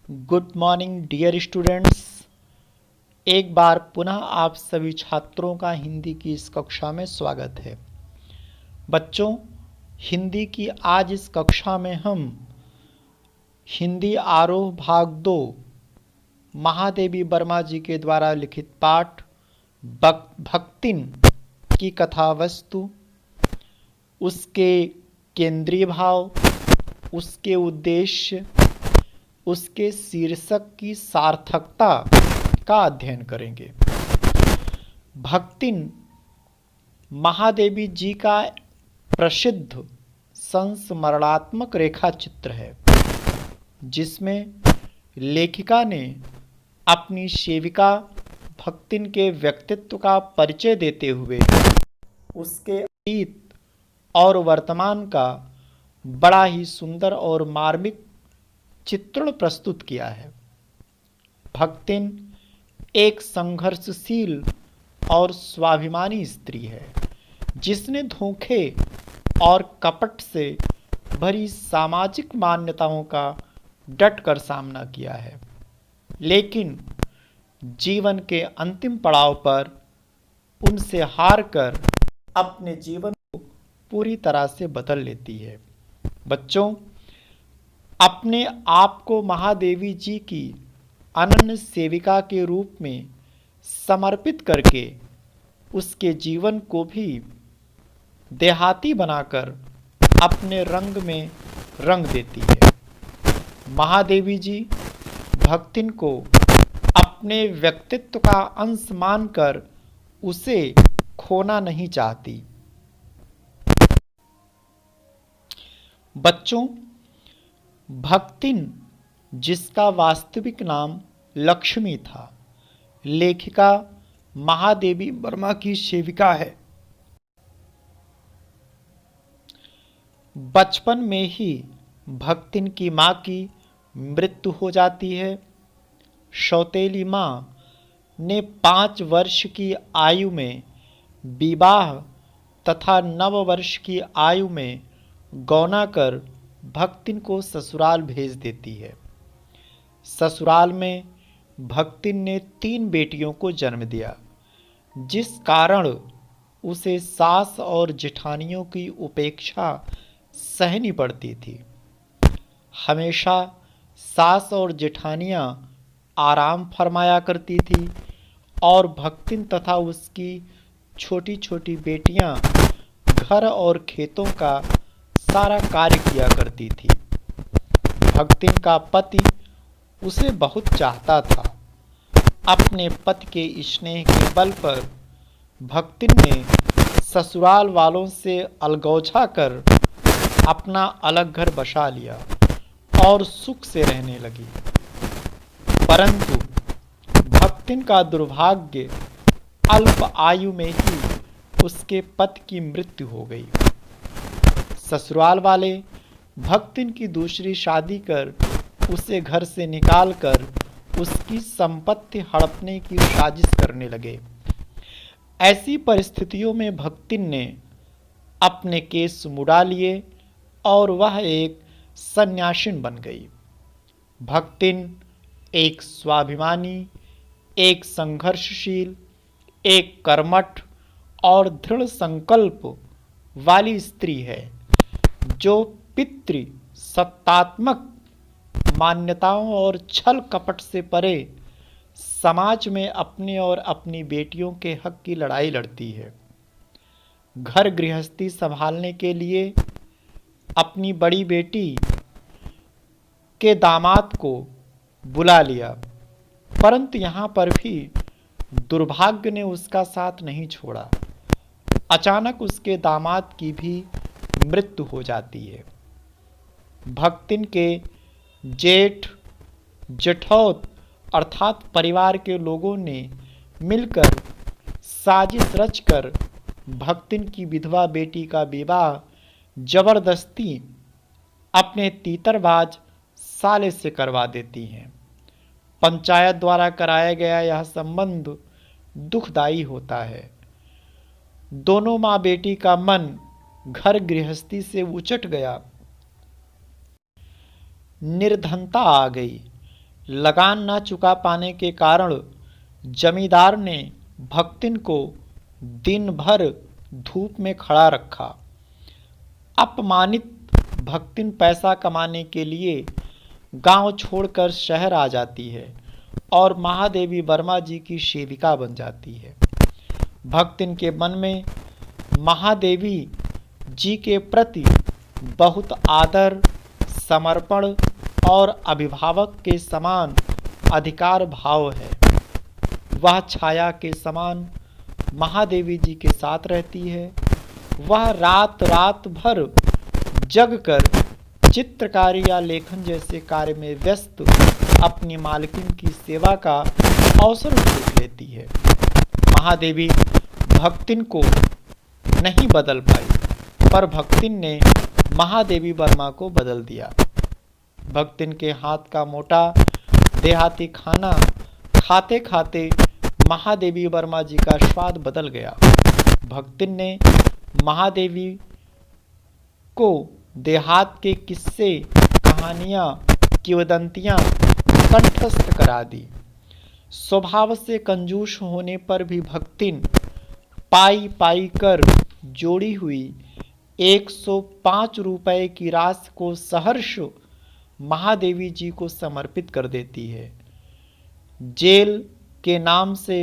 Good morning dear students. एक बार पुनः आप सभी छात्रों का हिंदी की इस कक्षा में स्वागत है। बच्चों, हिंदी की आज इस कक्षा में हम हिंदी आरोह भाग 2 महादेवी वर्मा जी के द्वारा लिखित पाठ भक्तिन की कथा वस्तु, उसके केंद्रीय भाव, उसके उद्देश्य, उसके शीर्षक की सार्थकता का अध्ययन करेंगे। भक्तिन महादेवी जी का प्रसिद्ध संस्मरणात्मक रेखा चित्र है, जिसमें लेखिका ने अपनी सेविका भक्तिन के व्यक्तित्व का परिचय देते हुए उसके अतीत और वर्तमान का बड़ा ही सुंदर और मार्मिक चित्रण प्रस्तुत किया है। भक्तिन एक संघर्षशील और स्वाभिमानी स्त्री है, जिसने धोखे और कपट से भरी सामाजिक मान्यताओं का डटकर सामना किया है, लेकिन जीवन के अंतिम पड़ाव पर उनसे हारकर अपने जीवन को पूरी तरह से बदल लेती है। बच्चों, अपने आप को महादेवी जी की अनन्य सेविका के रूप में समर्पित करके उसके जीवन को भी देहाती बनाकर अपने रंग में रंग देती है। महादेवी जी भक्तिन को अपने व्यक्तित्व का अंश मानकर उसे खोना नहीं चाहती। बच्चों, भक्तिन, जिसका वास्तविक नाम लक्ष्मी था, लेखिका महादेवी वर्मा की सेविका है। बचपन में ही भक्तिन की मां की मृत्यु हो जाती है। सौतेली मां ने 5 वर्ष की आयु में विवाह तथा 9 वर्ष की आयु में गौना कर भक्तिन को ससुराल भेज देती है। ससुराल में भक्तिन ने 3 बेटियों को जन्म दिया, जिस कारण उसे सास और जेठानियों की उपेक्षा सहनी पड़ती थी। हमेशा सास और जेठानियां आराम फरमाया करती थी और भक्तिन तथा उसकी छोटी छोटी बेटियां घर और खेतों का सारा कार्य किया करती थी। भक्तिन का पति उसे बहुत चाहता था। अपने पति के स्नेह के बल पर भक्तिन ने ससुराल वालों से अलगौझा कर अपना अलग घर बसा लिया और सुख से रहने लगी। परंतु भक्तिन का दुर्भाग्य, अल्प आयु में ही उसके पति की मृत्यु हो गई। ससुराल वाले भक्तिन की दूसरी शादी कर उसे घर से निकालकर उसकी संपत्ति हड़पने की साजिश करने लगे। ऐसी परिस्थितियों में भक्तिन ने अपने केस मुड़ा लिए और वह एक सन्यासिन बन गई। भक्तिन एक स्वाभिमानी, एक संघर्षशील, एक कर्मठ और दृढ़ संकल्प वाली स्त्री है, जो पितृ सत्तात्मक मान्यताओं और छल कपट से परे समाज में अपने और अपनी बेटियों के हक की लड़ाई लड़ती है। घर गृहस्थी संभालने के लिए अपनी बड़ी बेटी के दामाद को बुला लिया, परंतु यहाँ पर भी दुर्भाग्य ने उसका साथ नहीं छोड़ा। अचानक उसके दामाद की भी मृत्यु हो जाती है। भक्तिन के जेठ जेठौत अर्थात परिवार के लोगों ने मिलकर साजिश रचकर भक्तिन की विधवा बेटी का विवाह जबरदस्ती अपने तीतरबाज साले से करवा देती हैं। पंचायत द्वारा कराया गया यह संबंध दुखदायी होता है। दोनों माँ बेटी का मन घर गृहस्थी से उचट गया। निर्धनता आ गई। लगान न चुका पाने के कारण जमींदार ने भक्तिन को दिन भर धूप में खड़ा रखा। अपमानित भक्तिन पैसा कमाने के लिए गांव छोड़कर शहर आ जाती है और महादेवी वर्मा जी की सेविका बन जाती है। भक्तिन के मन में महादेवी जी के प्रति बहुत आदर, समर्पण और अभिभावक के समान अधिकार भाव है। वह छाया के समान महादेवी जी के साथ रहती है। वह रात रात भर जगकर चित्रकारी या लेखन जैसे कार्य में व्यस्त अपनी मालकिन की सेवा का अवसर ढूंढ लेती है। महादेवी भक्तिन को नहीं बदल पाई, पर भक्तिन ने महादेवी वर्मा को बदल दिया। भक्तिन के हाथ का मोटा देहाती खाना खाते खाते महादेवी वर्मा जी का स्वाद बदल गया। भक्तिन ने महादेवी को देहात के किस्से, कहानियाँ, किंवदंतियाँ कंठस्थ करा दी। स्वभाव से कंजूस होने पर भी भक्तिन पाई पाई कर जोड़ी हुई 105 रुपए की राशि को सहर्ष महादेवी जी को समर्पित कर देती है। जेल के नाम से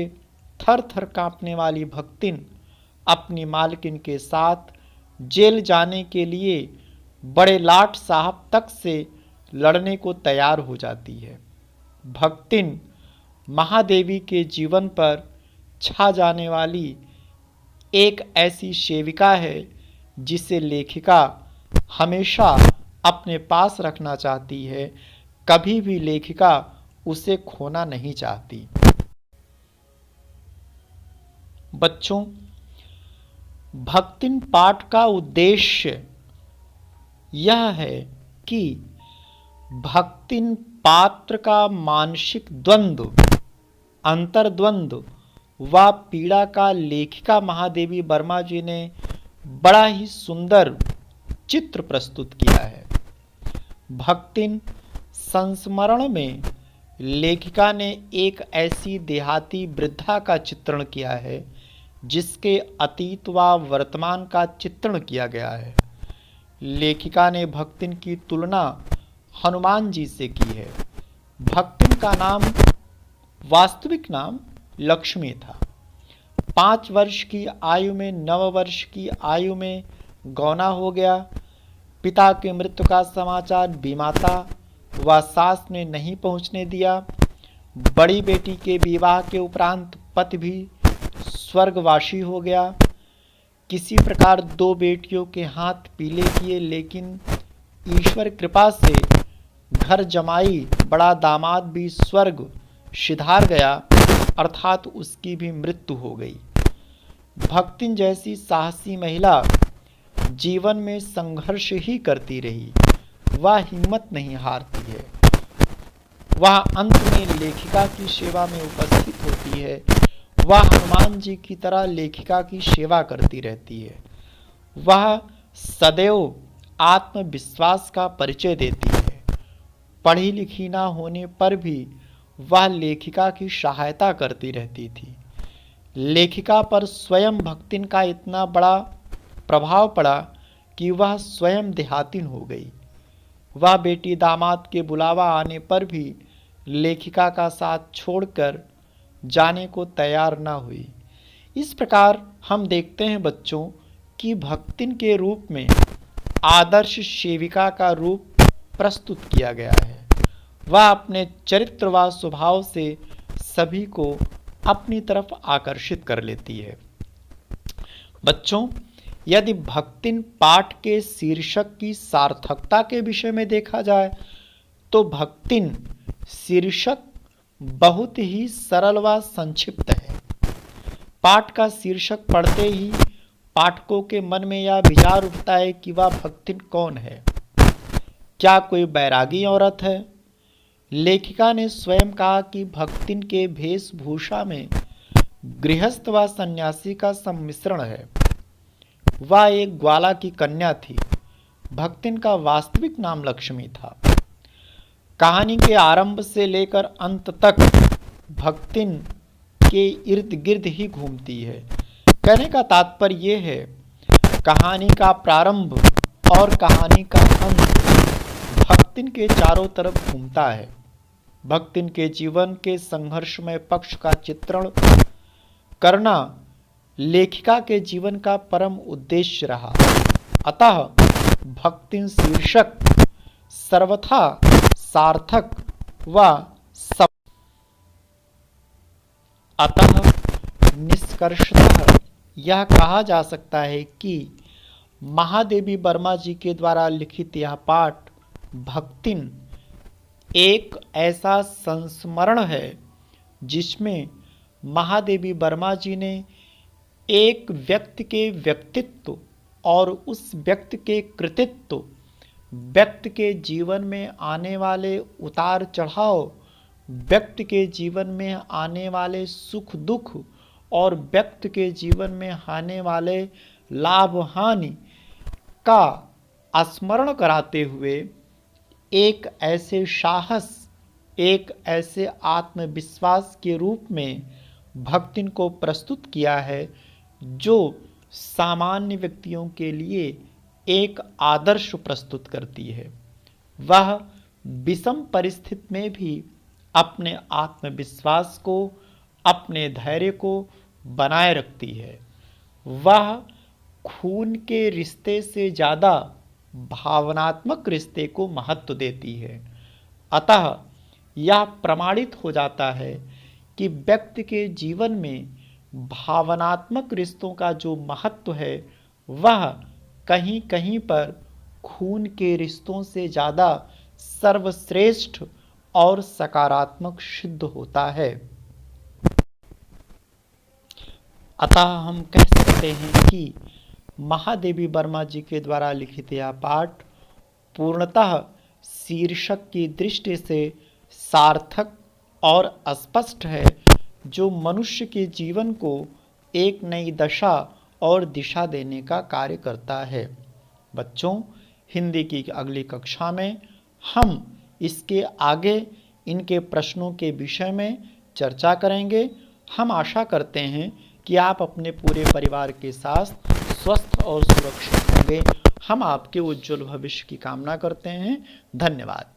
थर थर कांपने वाली भक्तिन अपनी मालकिन के साथ जेल जाने के लिए बड़े लाट साहब तक से लड़ने को तैयार हो जाती है। भक्तिन महादेवी के जीवन पर छा जाने वाली एक ऐसी सेविका है जिसे लेखिका हमेशा अपने पास रखना चाहती है। कभी भी लेखिका उसे खोना नहीं चाहती। बच्चों, भक्तिन पाठ का उद्देश्य यह है कि भक्तिन पात्र का मानसिक द्वंद्व, अंतर्द्वंद्व व पीड़ा का लेखिका महादेवी वर्मा जी ने बड़ा ही सुंदर चित्र प्रस्तुत किया है। भक्तिन संस्मरण में लेखिका ने एक ऐसी देहाती वृद्धा का चित्रण किया है जिसके अतीत व वर्तमान का चित्रण किया गया है। लेखिका ने भक्तिन की तुलना हनुमान जी से की है। भक्तिन का नाम, वास्तविक नाम लक्ष्मी था। 5 वर्ष की आयु में 9 वर्ष की आयु में गौना हो गया। पिता के मृत्यु का समाचार बीमाता व सास ने नहीं पहुंचने दिया। बड़ी बेटी के विवाह के उपरांत पति भी स्वर्गवासी हो गया। किसी प्रकार 2 बेटियों के हाथ पीले किए, लेकिन ईश्वर कृपा से घर जमाई बड़ा दामाद भी स्वर्ग सिधार गया, अर्थात उसकी भी मृत्यु हो गई। भक्तिन जैसी साहसी महिला जीवन में संघर्ष ही करती रही। वह हिम्मत नहीं हारती है। वह अंत में लेखिका की सेवा में उपस्थित होती है। वह हनुमान जी की तरह लेखिका की सेवा करती रहती है। वह सदैव आत्मविश्वास का परिचय देती है। पढ़ी लिखी ना होने पर भी वह लेखिका की सहायता करती रहती थी। लेखिका पर स्वयं भक्तिन का इतना बड़ा प्रभाव पड़ा कि वह स्वयं देहातीन हो गई। वह बेटी दामाद के बुलावा आने पर भी लेखिका का साथ छोड़कर जाने को तैयार न हुई। इस प्रकार हम देखते हैं बच्चों कि भक्तिन के रूप में आदर्श सेविका का रूप प्रस्तुत किया गया है। वह अपने चरित्र व स्वभाव से सभी को अपनी तरफ आकर्षित कर लेती है। बच्चों, यदि भक्तिन पाठ के शीर्षक की सार्थकता के विषय में देखा जाए तो भक्तिन शीर्षक बहुत ही सरल व संक्षिप्त है। पाठ का शीर्षक पढ़ते ही पाठकों के मन में यह विचार उठता है कि वह भक्तिन कौन है। क्या कोई बैरागी औरत है? लेखिका ने स्वयं कहा कि भक्तिन के वेशभूषा में गृहस्थ व सन्यासी का सम्मिश्रण है। वह एक ग्वाला की कन्या थी। भक्तिन का वास्तविक नाम लक्ष्मी था। कहानी के आरंभ से लेकर अंत तक भक्तिन के इर्द गिर्द ही घूमती है। कहने का तात्पर्य ये है, कहानी का प्रारंभ और कहानी का अंत भक्तिन के चारों तरफ घूमता है। भक्तिन के जीवन के संघर्षमय पक्ष का चित्रण करना लेखिका के जीवन का परम उद्देश्य रहा। अतः भक्तिन शीर्षक सर्वथा सार्थक व अतः निष्कर्षतः यह कहा जा सकता है कि महादेवी वर्मा जी के द्वारा लिखित यह पाठ भक्तिन एक ऐसा संस्मरण है जिसमें महादेवी वर्मा जी ने एक व्यक्ति के व्यक्तित्व और उस व्यक्ति के कृतित्व, व्यक्ति के जीवन में आने वाले उतार चढ़ाव, व्यक्ति के जीवन में आने वाले सुख दुख और व्यक्ति के जीवन में आने वाले लाभ हानि का स्मरण कराते हुए एक ऐसे साहस, एक ऐसे आत्मविश्वास के रूप में भक्तिन को प्रस्तुत किया है जो सामान्य व्यक्तियों के लिए एक आदर्श प्रस्तुत करती है। वह विषम परिस्थिति में भी अपने आत्मविश्वास को, अपने धैर्य को बनाए रखती है। वह खून के रिश्ते से ज़्यादा भावनात्मक रिश्ते को महत्व देती है। अतः यह प्रमाणित हो जाता है कि व्यक्ति के जीवन में भावनात्मक रिश्तों का जो महत्व है वह कहीं कहीं पर खून के रिश्तों से ज़्यादा सर्वश्रेष्ठ और सकारात्मक सिद्ध होता है। अतः हम कह सकते हैं कि महादेवी वर्मा जी के द्वारा लिखित यह पाठ पूर्णतः शीर्षक की दृष्टि से सार्थक और स्पष्ट है, जो मनुष्य के जीवन को एक नई दशा और दिशा देने का कार्य करता है। बच्चों, हिंदी की अगली कक्षा में हम इसके आगे इनके प्रश्नों के विषय में चर्चा करेंगे। हम आशा करते हैं कि आप अपने पूरे परिवार के साथ स्वस्थ और सुरक्षित होंगे। हम आपके उज्जवल भविष्य की कामना करते हैं। धन्यवाद।